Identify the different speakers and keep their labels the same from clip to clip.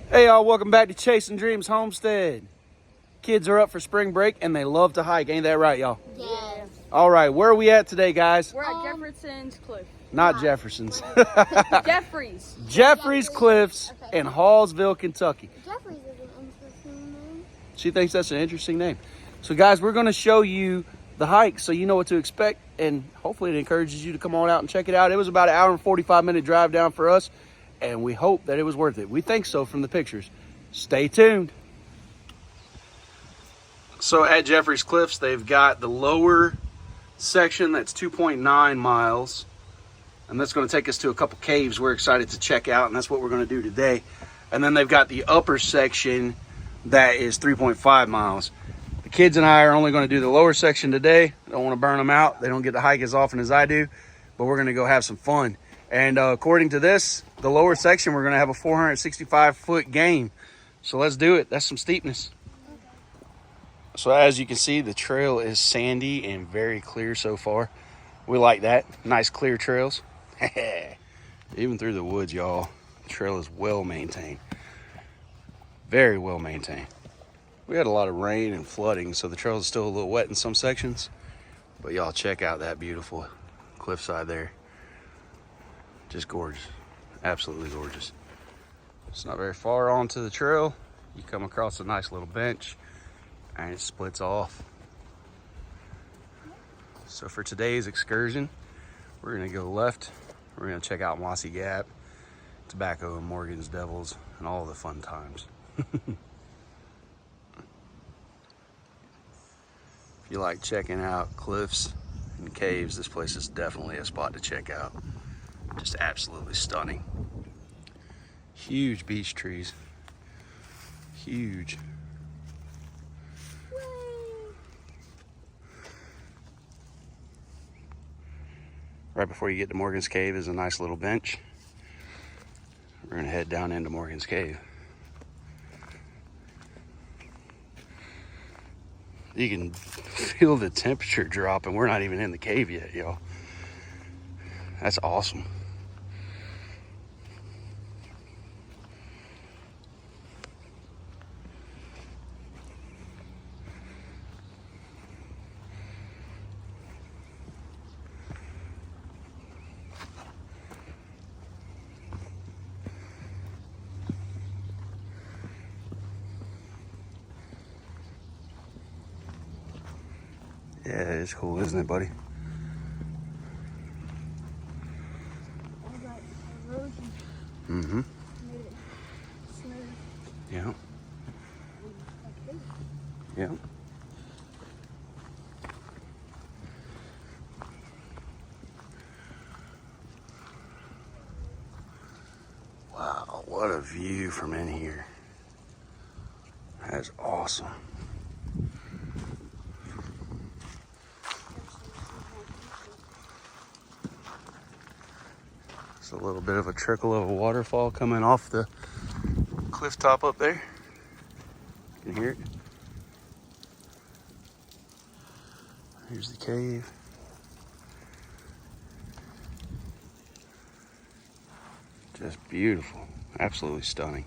Speaker 1: Hey y'all, welcome back to Chasing Dreams Homestead. Kids are up for spring break and they love to hike, ain't that right, y'all?
Speaker 2: Yes.
Speaker 1: All right, where are we at today, guys?
Speaker 3: We're at Jefferson's Cliff.
Speaker 1: Not Jefferson's.
Speaker 3: Jeffries.
Speaker 1: Jeffries Cliffs in Hawesville, Kentucky.
Speaker 2: Jeffries is an interesting name.
Speaker 1: She thinks that's an interesting name. So guys, we're going to show you the hike so you know what to expect, and hopefully it encourages you to come on out and check it out. It was about an hour and 45-minute drive down for us, and we hope that it was worth it. We think so from the pictures. Stay tuned. So at Jeffries Cliffs, they've got the lower section that's 2.9 miles, and that's going to take us to a couple caves we're excited to check out, and that's what we're going to do today. And then they've got the upper section that is 3.5 miles. The kids and I are only going to do the lower section today. I don't want to burn them out. They don't get to hike as often as I do, but we're going to go have some fun. And according to this, the lower section, we're going to have a 465-foot gain. So let's do it. That's some steepness. So as you can see, the trail is sandy and very clear so far. We like that. Nice clear trails. Even through the woods, y'all, the trail is well maintained. Very well maintained. We had a lot of rain and flooding, so the trail is still a little wet in some sections. But y'all check out that beautiful cliffside there. Just gorgeous. Absolutely gorgeous. It's not very far onto the trail. You come across a nice little bench and it splits off. So for today's excursion, we're gonna go left. We're gonna check out Mossy Gap, Tobacco and Morgan's Devils, and all the fun times. If you like checking out cliffs and caves, this place is definitely a spot to check out. Just absolutely stunning. Huge beech trees. Huge. Right before you get to Morgan's Cave is a nice little bench. We're gonna head down into Morgan's Cave. You can feel the temperature drop, and we're not even in the cave yet, y'all. That's awesome. Yeah, it's cool, isn't it, buddy? Mm-hmm. Yeah. Yeah. Wow, what a view from in here. That's awesome. It's a little bit of a trickle of a waterfall coming off the cliff top up there. You can hear it. Here's the cave. Just beautiful. Absolutely stunning.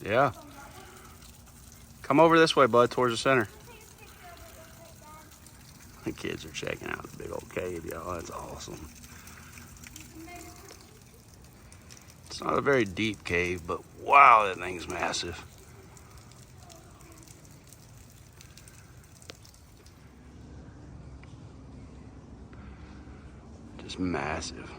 Speaker 1: Yeah. Come over this way, bud, towards the center. The kids are checking out the big old cave, y'all. That's awesome. It's not a very deep cave, but wow, that thing's massive. Just massive.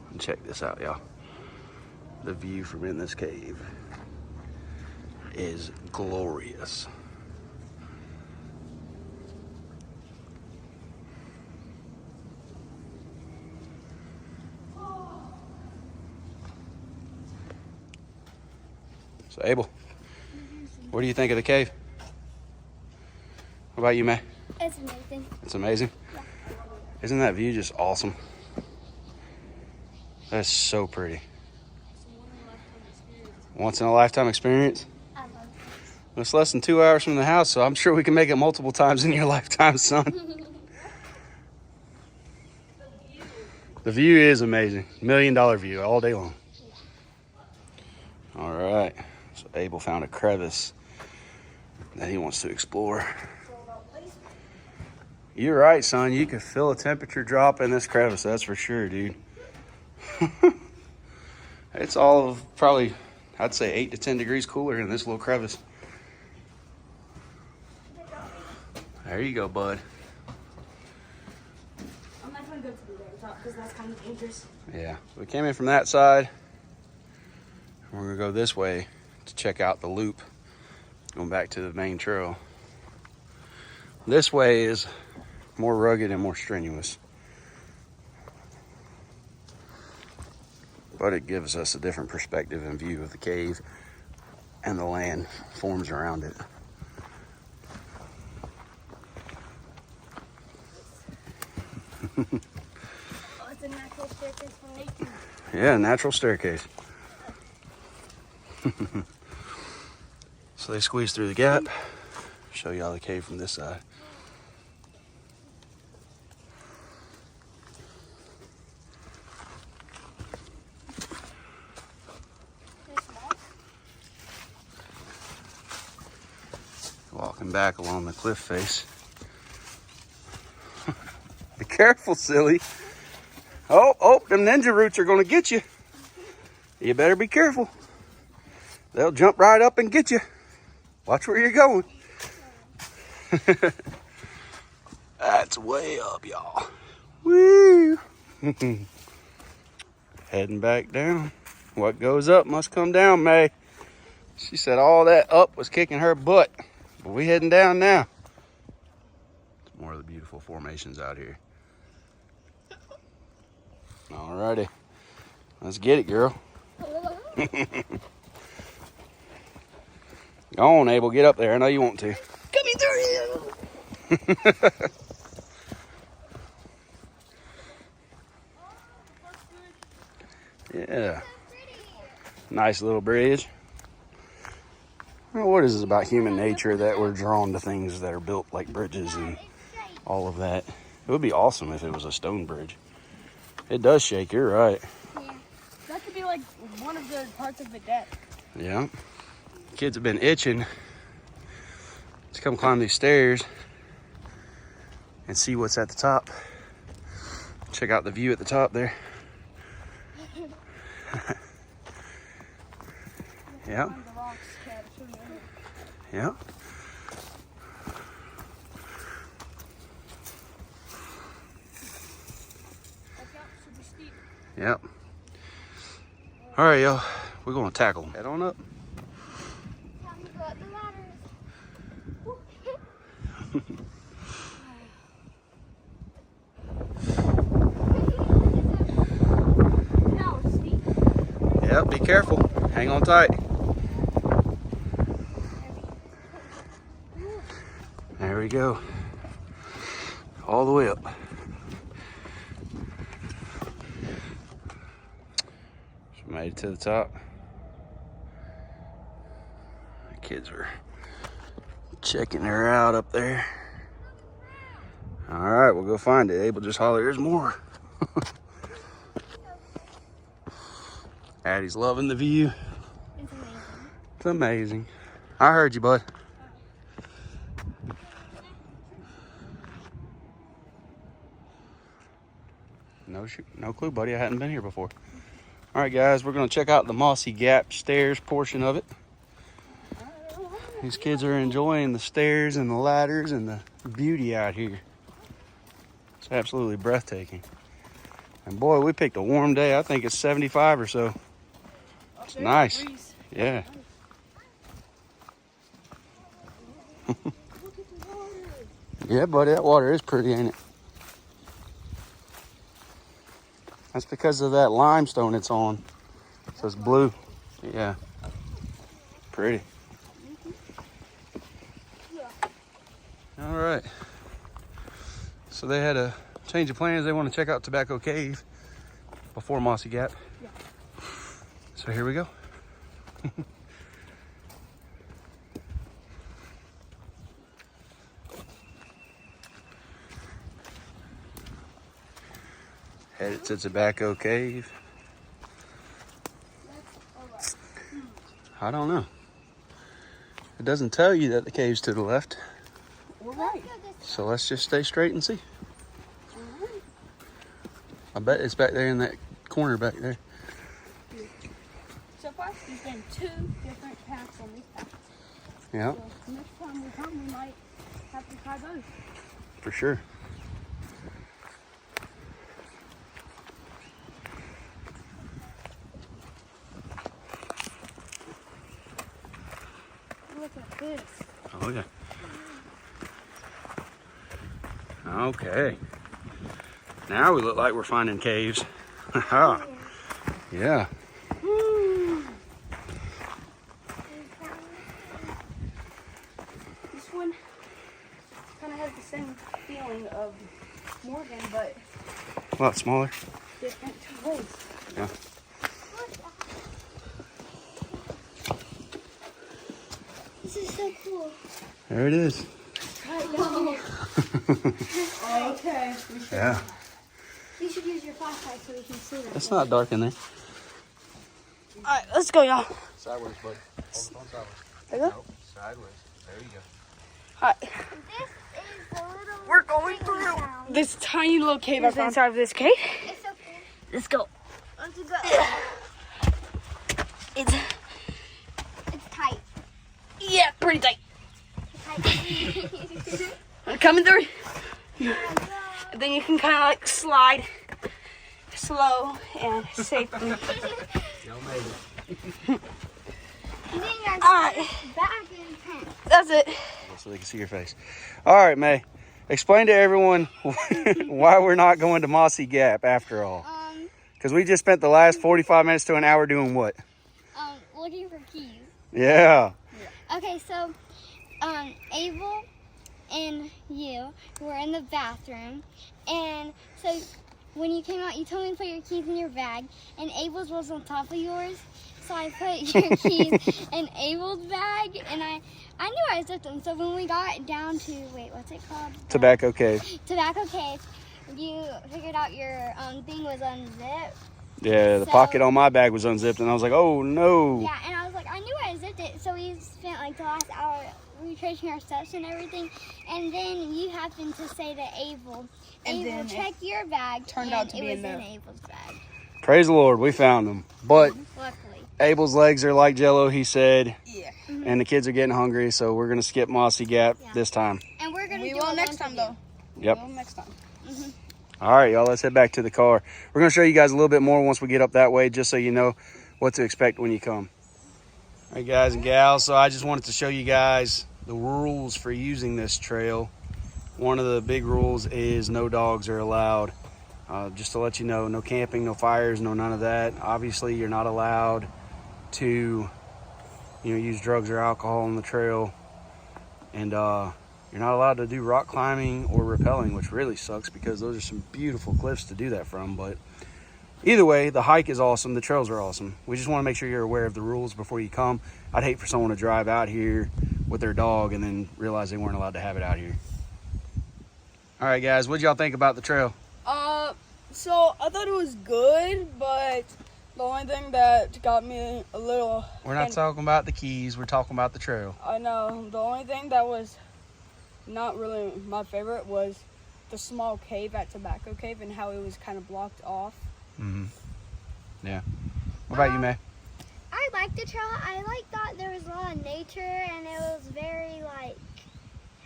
Speaker 1: And check this out, y'all. The view from in this cave is glorious. So Abel, what do you think of the cave? What about you, May?
Speaker 2: It's amazing.
Speaker 1: It's amazing?
Speaker 2: Yeah.
Speaker 1: Isn't that view just awesome? That's so pretty. Once in a lifetime experience.
Speaker 2: I love this.
Speaker 1: It's less than 2 hours from the house, so I'm sure we can make it multiple times in your lifetime, son. The view is amazing. $1 million view all day long. All right. So Abel found a crevice that he wants to explore. You're right, son. You could feel a temperature drop in this crevice. That's for sure, dude. It's all of probably, I'd say 8 to 10 degrees cooler in this little crevice. There you go, bud.
Speaker 2: I'm not going to go to the very top because that's kind of dangerous.
Speaker 1: Yeah, we came in from that side. We're gonna go this way to check out the loop, going back to the main trail. This way is more rugged and more strenuous, but it gives us a different perspective and view of the cave and the land forms around it.
Speaker 2: Oh, it's a natural staircase from nature.
Speaker 1: Yeah, natural staircase. So they squeeze through the gap. Show y'all the cave from this side. Walking back along the cliff face. Be careful, silly. Oh, them ninja roots are gonna get you. You better be careful. They'll jump right up and get you. Watch where you're going. That's way up, y'all. Woo! Heading back down. What goes up must come down, May. She said all that up was kicking her butt. But we heading down now. More of the beautiful formations out here. Alrighty. Let's get it, girl. Go on, Abel. Get up there. I know you want to.
Speaker 2: Coming through here.
Speaker 1: Yeah. Nice little bridge. Well, what is it about human nature that we're drawn to things that are built like bridges and all of that? It would be awesome if it was a stone bridge. It does shake, you're right.
Speaker 3: Yeah. That could be like one of the parts of the deck.
Speaker 1: Yeah. Kids have been itching to come climb these stairs and see what's at the top. Check out the view at the top there. Yeah. Yeah. Yep. All right, y'all. We're gonna tackle them. Head on up.
Speaker 2: Time to go up the ladders.
Speaker 1: Yep. Be careful. Hang on tight. There we go. All the way up. Just made it to the top. The kids are checking her out up there. All right, we'll go find it. Abel just holler, there's more. Addie's loving the view.
Speaker 2: It's amazing.
Speaker 1: It's amazing. I heard you, bud. No clue, buddy. I hadn't been here before. All right, guys, we're going to check out the Mossy Gap stairs portion of it. These kids are enjoying the stairs and the ladders and the beauty out here. It's absolutely breathtaking. And boy, we picked a warm day. I think it's 75 or so. It's nice. Yeah. Yeah, buddy, that water is pretty, ain't it? That's because of that limestone it's on. So it's blue. Yeah. Pretty. All right. So they had a change of plans. They want to check out Tobacco Cave. before Mossy Gap.
Speaker 3: Yeah.
Speaker 1: So here we go. Headed to Tobacco Cave. I don't know. It doesn't tell you that the cave's to the left.
Speaker 3: We're right.
Speaker 1: So let's just stay straight and see. I bet it's back there in that corner back there.
Speaker 3: So far, there's been 2 different paths on these paths.
Speaker 1: Yeah,
Speaker 3: So next time we come, we might have to try both.
Speaker 1: for sure.
Speaker 3: Look at this.
Speaker 1: Oh yeah. Okay. Now we look like we're finding caves. Haha. Yeah.
Speaker 3: This one kind of has the same feeling of Morgan, but
Speaker 1: A lot smaller.
Speaker 3: different ways.
Speaker 1: Yeah.
Speaker 2: This is so cool.
Speaker 1: There it is.
Speaker 3: Okay.
Speaker 1: Yeah.
Speaker 2: You should use your flashlight so we can see them.
Speaker 1: It's not dark in there.
Speaker 3: All right, let's go, y'all.
Speaker 1: Sideways, buddy. Hold on sideways.
Speaker 3: There you go.
Speaker 1: Nope. Sideways. There you go.
Speaker 3: All right.
Speaker 2: This is the little.
Speaker 3: We're going
Speaker 2: thing
Speaker 3: through
Speaker 2: down.
Speaker 3: this tiny little cave I found inside of this cave.
Speaker 2: It's so cool.
Speaker 3: Let's go.
Speaker 2: Let's go.
Speaker 3: It's
Speaker 2: It's tight.
Speaker 3: yeah, pretty tight.
Speaker 2: It's tight.
Speaker 3: I'm coming through.
Speaker 2: Oh my God.
Speaker 3: And then you can kind of like slide slow and safely.
Speaker 1: Y'all made it.
Speaker 2: And then you guys
Speaker 3: Alright.
Speaker 2: back in tent.
Speaker 3: That's it.
Speaker 1: So they can see your face. All right, May. Explain to everyone why we're not going to Mossy Gap after all. Because we just spent the last 45 minutes to an hour doing what?
Speaker 2: Looking for keys.
Speaker 1: Yeah.
Speaker 2: Okay, so, Abel and you were in the bathroom, and so when you came out, you told me to put your keys in your bag, and Abel's was on top of yours, so I put your keys in Abel's bag, and I knew I zipped them, so when we got down to, wait, what's it called?
Speaker 1: Tobacco Cave.
Speaker 2: Tobacco Cave, you figured out your thing was unzipped.
Speaker 1: Yeah, the
Speaker 2: So-
Speaker 1: pocket on my bag was unzipped, and I was like, oh no.
Speaker 2: Yeah, and I was like, I knew I zipped it, so we spent like the last hour retracing our steps and everything, and then you happened to say to Abel,
Speaker 3: And
Speaker 2: Abel,
Speaker 3: then
Speaker 2: check your bag,
Speaker 3: turned
Speaker 2: and
Speaker 3: out to
Speaker 2: it
Speaker 3: be
Speaker 2: was
Speaker 3: in there.
Speaker 2: Abel's bag,
Speaker 1: Praise the Lord, we found them. But
Speaker 2: luckily.
Speaker 1: Abel's legs are like Jello, he said,
Speaker 3: Yeah.
Speaker 1: and the kids are getting hungry, so we're going to skip Mossy Gap
Speaker 2: Yeah.
Speaker 1: this time.
Speaker 2: And we're going to
Speaker 3: We
Speaker 2: do
Speaker 3: will
Speaker 2: a
Speaker 3: next
Speaker 2: lunch
Speaker 3: time,
Speaker 2: review.
Speaker 3: though.
Speaker 1: Yep.
Speaker 3: We will next time.
Speaker 1: All right, y'all, let's head back to the car. We're going to show you guys a little bit more once we get up that way, just so you know what to expect when you come. All right, guys and gals, so I just wanted to show you guys the rules for using this trail. One of the big rules is no dogs are allowed. Just to let you know, no camping, no fires, no none of that. Obviously, you're not allowed to, use drugs or alcohol on the trail. And you're not allowed to do rock climbing or rappelling, which really sucks because those are some beautiful cliffs to do that from. But either way, the hike is awesome. The trails are awesome. We just want to make sure you're aware of the rules before you come. I'd hate for someone to drive out here with their dog and then realize they weren't allowed to have it out here. All right, guys, what y'all think about the trail?
Speaker 3: So I thought it was good, but the only thing that got me a little...
Speaker 1: We're not talking about the keys. We're talking about the trail.
Speaker 3: I know. The only thing that was not really my favorite was the small cave at Tobacco Cave and how it was kind of blocked off.
Speaker 1: Mm-hmm. Yeah. What about you, May?
Speaker 2: I liked the trail. I thought there was a lot of nature, and it was very,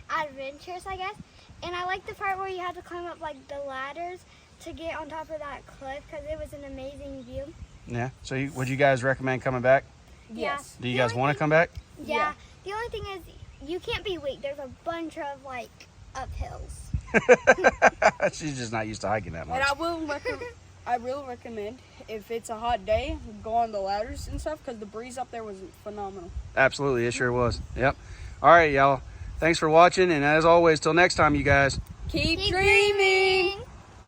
Speaker 2: adventurous, I guess. And I liked the part where you had to climb up, the ladders to get on top of that cliff, because it was an amazing view.
Speaker 1: Yeah. So would you guys recommend coming back?
Speaker 3: Yes.
Speaker 1: Do you
Speaker 2: The
Speaker 1: guys
Speaker 2: only
Speaker 1: want to come back?
Speaker 2: Yeah.
Speaker 3: Yeah.
Speaker 2: The only thing is, you can't be weak. There's a bunch of, uphills.
Speaker 1: She's just not used to hiking that
Speaker 3: And
Speaker 1: much.
Speaker 3: I will recommend, if it's a hot day, go on the ladders and stuff, because the breeze up there was phenomenal.
Speaker 1: Absolutely, it sure was. Yep. All right, y'all. Thanks for watching, and as always, till next time, you guys.
Speaker 3: Keep dreaming!